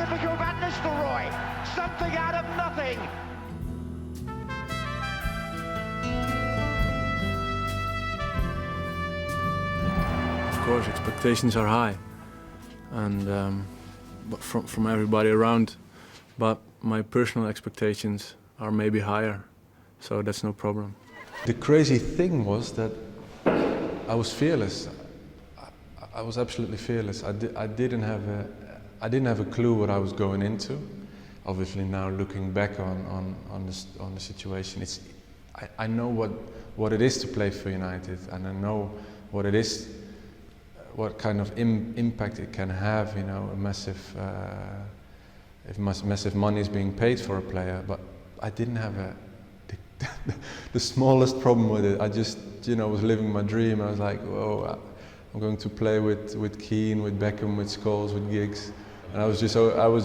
typical Van Nistelrooy. Something out of nothing. Of course, expectations are high, and from everybody around. But my personal expectations are maybe higher, so that's no problem. The crazy thing was that I was fearless. I was absolutely fearless. I didn't have a clue what I was going into. Obviously, now looking back on the situation, I know what it is to play for United, and I know what it is, what kind of impact it can have. You know, a massive. If massive money is being paid for a player, but I didn't have the smallest problem with it. I just, was living my dream. I was like, whoa, I'm going to play with Keane, with Beckham, with Scholes, with Giggs, and I was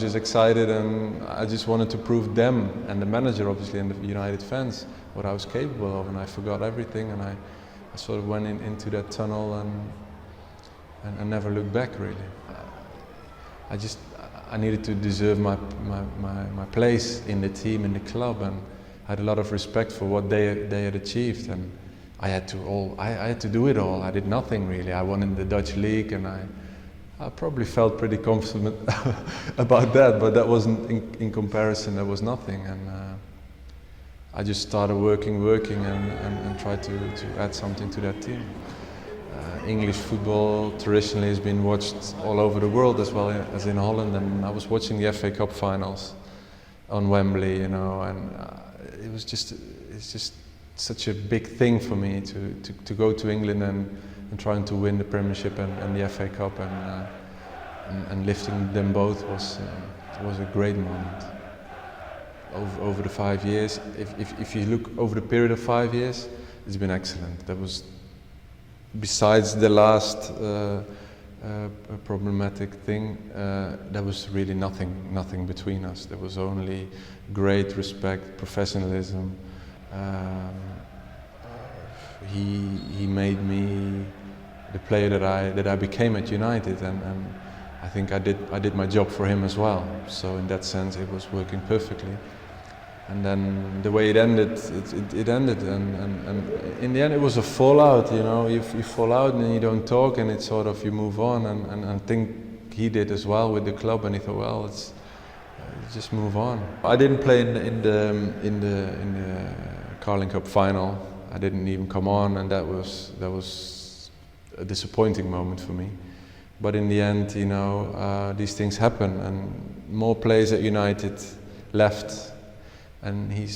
just excited, and I just wanted to prove them and the manager, obviously, and the United fans what I was capable of, and I forgot everything, and I sort of went into that tunnel and never looked back really. I needed to deserve my place in the team, in the club, and I had a lot of respect for what they had achieved, and I had to do it all. I did nothing really. I won in the Dutch league, and I probably felt pretty confident about that, but that wasn't in comparison. That was nothing, and I just started working, and tried to add something to that team. English football traditionally has been watched all over the world as well as in Holland, and I was watching the FA Cup finals on Wembley, and it's just such a big thing for me to go to England and trying to win the Premiership and the FA Cup, and lifting them both was a great moment. Over the 5 years, if you look over the period of 5 years, it's been excellent. That was, besides the last problematic thing, there was really nothing between us. There was only great respect, professionalism. He made me the player that I became at United, and I think I did my job for him as well. So in that sense, it was working perfectly. And then the way it ended, it ended, and in the end it was a fallout. You fall out and then you don't talk, and it's sort of, you move on, and I think he did as well with the club, and he thought, well, it's just move on. I didn't play in the Carling Cup final. I didn't even come on, and that was a disappointing moment for me. But in the end, these things happen, and more players at United left. And he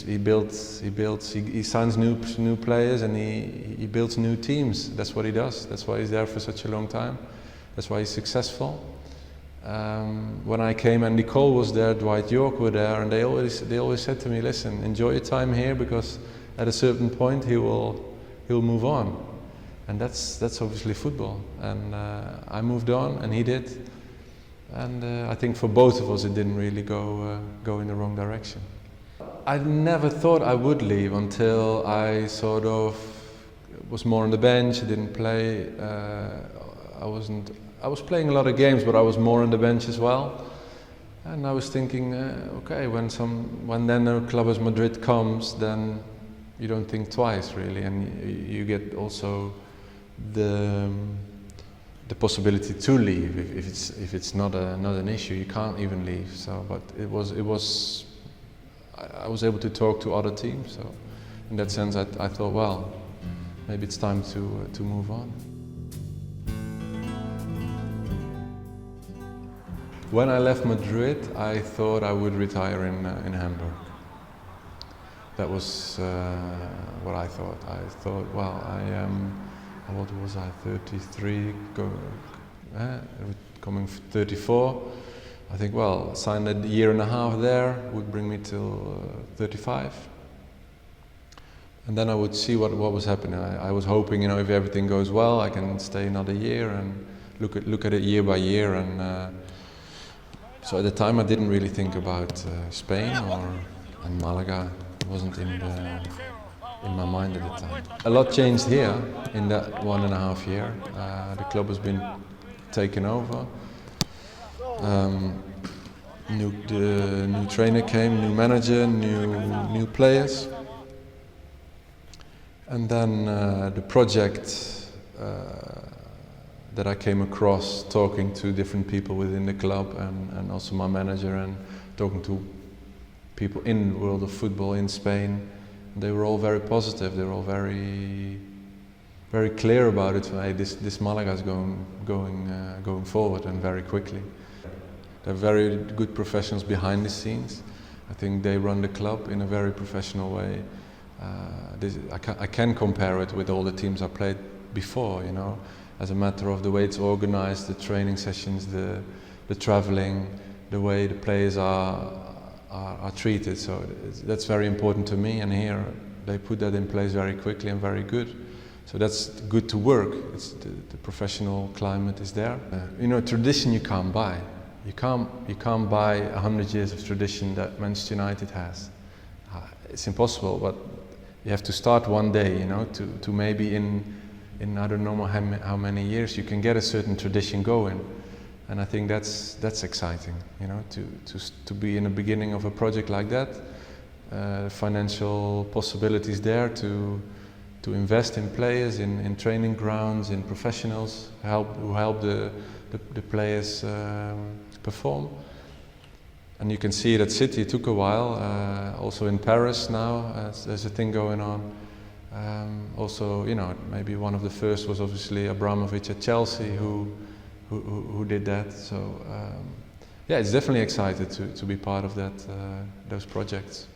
signs new players, and he builds new teams. That's what he does. That's why he's there for such a long time. That's why he's successful. When I came, and Nicole was there, Dwight York were there, and they always said to me, listen, enjoy your time here, because at a certain point he'll move on, and that's obviously football. And I moved on, and he did, and I think for both of us it didn't really go in the wrong direction. I never thought I would leave until I sort of was more on the bench. I didn't play. I was playing a lot of games, but I was more on the bench as well. And I was thinking, okay, when then a club as Madrid comes, then you don't think twice really, and you get also the possibility to leave if it's not an issue. You can't even leave. So, but it was. I was able to talk to other teams, so in that sense I thought, well, maybe it's time to move on. When I left Madrid, I thought I would retire in Hamburg. That was what I thought. I thought, well, what was I, 33, coming 34. I think, well, sign a year and a half there would bring me till 35, and then I would see what was happening. I was hoping, if everything goes well, I can stay another year and look at it year by year. And so at the time, I didn't really think about Spain and Malaga. It wasn't in my mind at the time. A lot changed here in that 1.5 year. The club has been taken over. The new trainer came, new manager, new players. And then the project that I came across talking to different people within the club and also my manager and talking to people in the world of football in Spain, they were all very positive. They were all very clear about it. Hey, this Malaga is going forward and very quickly. They're very good professionals behind the scenes. I think they run the club in a very professional way. I can compare it with all the teams I played before, you know, as a matter of the way it's organized, the training sessions, the traveling, the way the players are treated. So that's very important to me, and here they put that in place very quickly and very good. So that's good to work. It's the professional climate is there. You know, tradition you can't buy. You can't buy 100 years of tradition that Manchester United has. It's impossible, but you have to start one day, you know, to maybe in I don't know how many years you can get a certain tradition going. And I think that's exciting, you know, to be in the beginning of a project like that. Financial possibilities there to invest in players, in training grounds, in professionals who help the players perform. And you can see it at City. It took a while. Also in Paris now, there's a thing going on. Also, you know, maybe one of the first was obviously Abramovich at Chelsea, who did that. So yeah, it's definitely excited to be part of those projects.